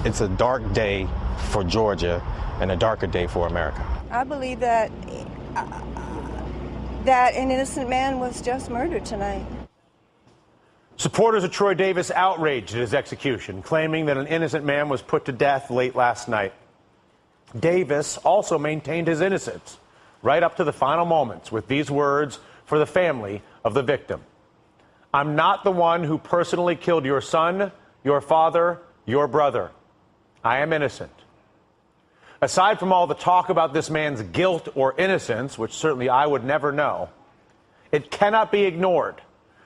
it's a dark day for Georgia and a darker day for America. I believe that that an innocent man was just murdered tonight. Supporters of Troy Davis outraged at his execution, claiming that an innocent man was put to death late last night. Davis also maintained his innocence right up to the final moments with these words for the family of the victim. I'm not the one who personally killed your son, your father, your brother. I am innocent. Aside from all the talk about this man's guilt or innocence, which certainly I would never know, it cannot be ignored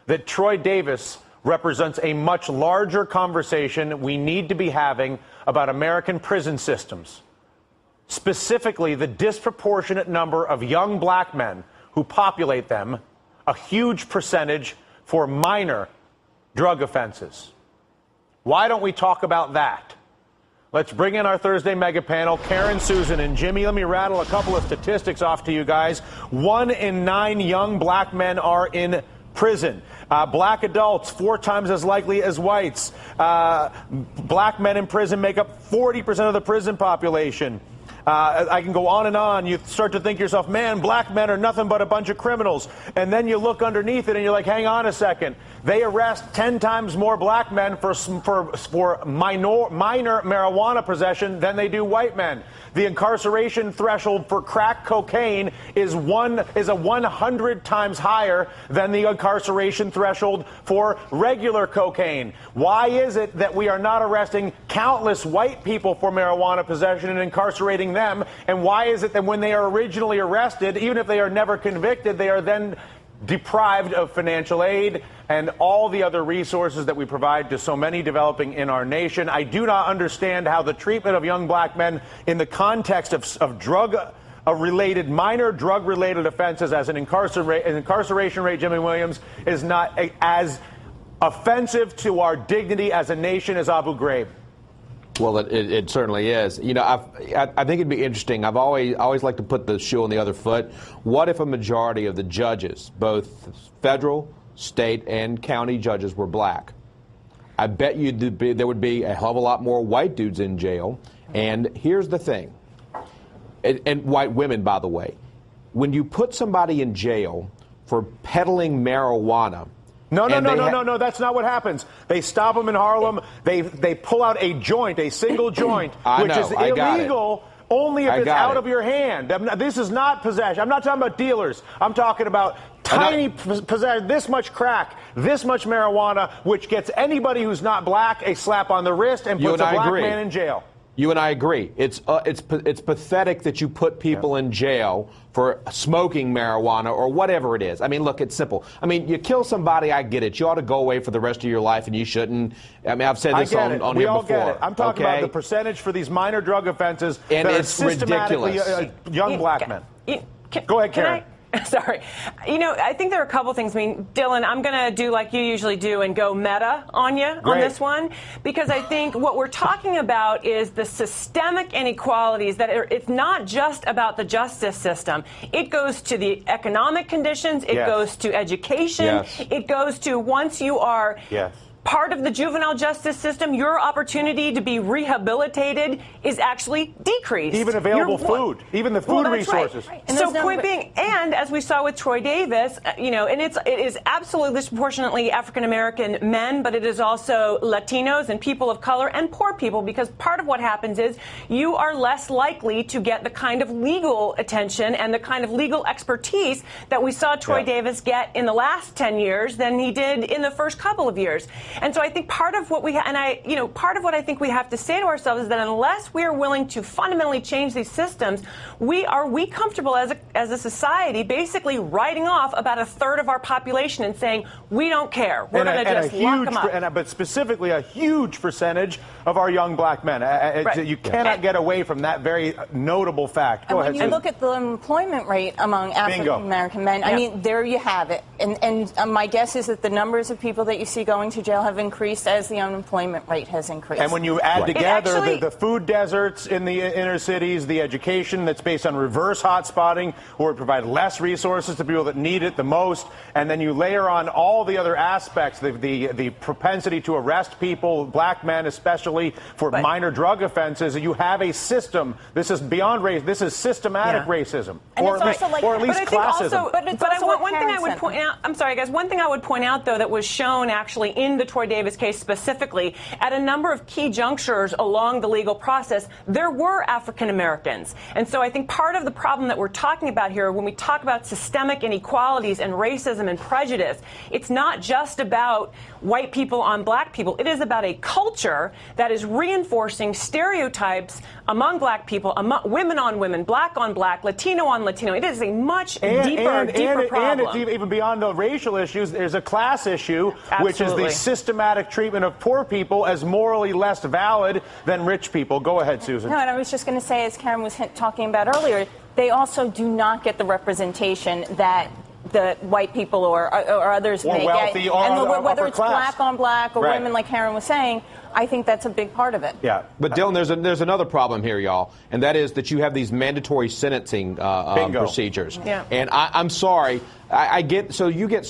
that Troy Davis represents a much larger conversation we need to be having about American prison systems, specifically the disproportionate number of young black men who populate them, a huge percentage for minor drug offenses. Why don't we talk about that? Let's bring in our Thursday mega panel, Karen, Susan, and Jimmy. Let me rattle a couple of statistics off to you guys. 1 in 9 young black men are in prison. Black adults, 4 times as likely as whites. Black men in prison make up 40% of the prison population. I can go on and on. You start to think to yourself, man, black men are nothing but a bunch of criminals. And then you look underneath it and you're like, hang on a second. They arrest 10 times more black men for minor marijuana possession than they do white men. The incarceration threshold for crack cocaine is 100 times higher than the incarceration threshold for regular cocaine. Why is it that we are not arresting countless white people for marijuana possession and incarcerating them? And why is it that when they are originally arrested, even if they are never convicted, they are then deprived of financial aid and all the other resources that we provide to so many developing in our nation? I do not understand how the treatment of young black men in the context of minor drug-related offenses as an incarceration rate, Jimmy Williams, is not as offensive to our dignity as a nation as Abu Ghraib. Well, it certainly is. You know, I think it'd be interesting. I've always liked to put the shoe on the other foot. What if a majority of the judges, both federal, state, and county judges, were black? I bet you there would be a hell of a lot more white dudes in jail. And here's the thing, and white women, by the way. When you put somebody in jail for peddling marijuana, No, that's not what happens. They stop them in Harlem. They pull out a joint, a single joint, which is illegal only if it's out of your hand. This is not possession. I'm not talking about dealers. I'm talking about tiny possession, this much crack, this much marijuana, which gets anybody who's not black a slap on the wrist and puts a black man in jail. You and I agree. It's pathetic that you put people in jail for smoking marijuana or whatever it is. I mean, look, it's simple. I mean, you kill somebody, I get it. You ought to go away for the rest of your life, and you shouldn't. I mean, I've said this on here before. We all get it. I'm talking about the percentage for these minor drug offenses and that it's are systematically ridiculous. Young black men. Go ahead, Karen. Sorry. You know, I think there are a couple things. I mean, Dylan, I'm going to do like you usually do and go meta on you on this one, because I think what we're talking about is the systemic inequalities that it's not just about the justice system. It goes to the economic conditions. It goes to education. It goes to once you are part of the juvenile justice system, your opportunity to be rehabilitated is actually decreased. Even available food, even the food resources. Right. So point being, and as we saw with Troy Davis, you know, and it is absolutely disproportionately African-American men, but it is also Latinos and people of color and poor people, because part of what happens is you are less likely to get the kind of legal attention and the kind of legal expertise that we saw Troy Davis get in the last 10 years than he did in the first couple of years. And so I think part of what part of what I think we have to say to ourselves is that unless we are willing to fundamentally change these systems, are we comfortable as a society basically writing off about a third of our population and saying we don't care, we're going to just lock them up. But specifically a huge percentage of our young black men. You cannot get away from that very notable fact. Go ahead, When you look at the employment rate among African American men, I mean, there you have it. And my guess is that the numbers of people that you see going to jail have increased as the unemployment rate has increased. And when you add together actually- the food deserts in the inner cities, the education that's based on reverse hotspotting, where it provide less resources to people that need it the most, and then you layer on all the other aspects, the propensity to arrest people, black men especially, for minor drug offenses, you have a system. This is beyond race. This is systematic racism, And or it's at least, also like- or at least But I think classism. also, But it's but I also want what one thing I Karen would said. point out. I'm sorry, guys. One thing I would point out, though, that was shown actually in the Troy Davis case specifically, at a number of key junctures along the legal process, there were African Americans. And so I think part of the problem that we're talking about here, when we talk about systemic inequalities and racism and prejudice, it's not just about white people on black people. It is about a culture that is reinforcing stereotypes among black people, among women on women, black on black, Latino on Latino. It is a much deeper problem. And it's even beyond the racial issues. There's a class issue, which is Absolutely. the systematic treatment of poor people as morally less valid than rich people. Go ahead, Susan. No, and I was just going to say, as Karen was talking about earlier, they also do not get the representation that the white people or others Or may wealthy get. or And upper whether it's class. black on black or Right. women, like Karen was saying, I think that's a big part of it. Yeah. But Dylan, there's another problem here, y'all, and that is that you have these mandatory sentencing procedures. Yeah. And I'm sorry, I get so you get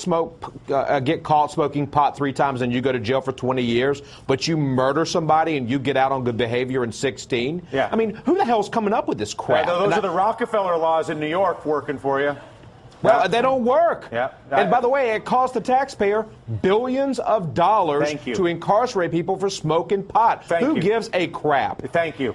get caught smoking pot 3 times and you go to jail for 20 years, but you murder somebody and you get out on good behavior in 16. Yeah. I mean, who the hell's coming up with this crap? Those are the Rockefeller laws in New York working for you. Well, they don't work. Yeah. And by the way, it costs the taxpayer billions of dollars Thank you. to incarcerate people for smoking pot. Thank Who you. gives a crap? Thank you.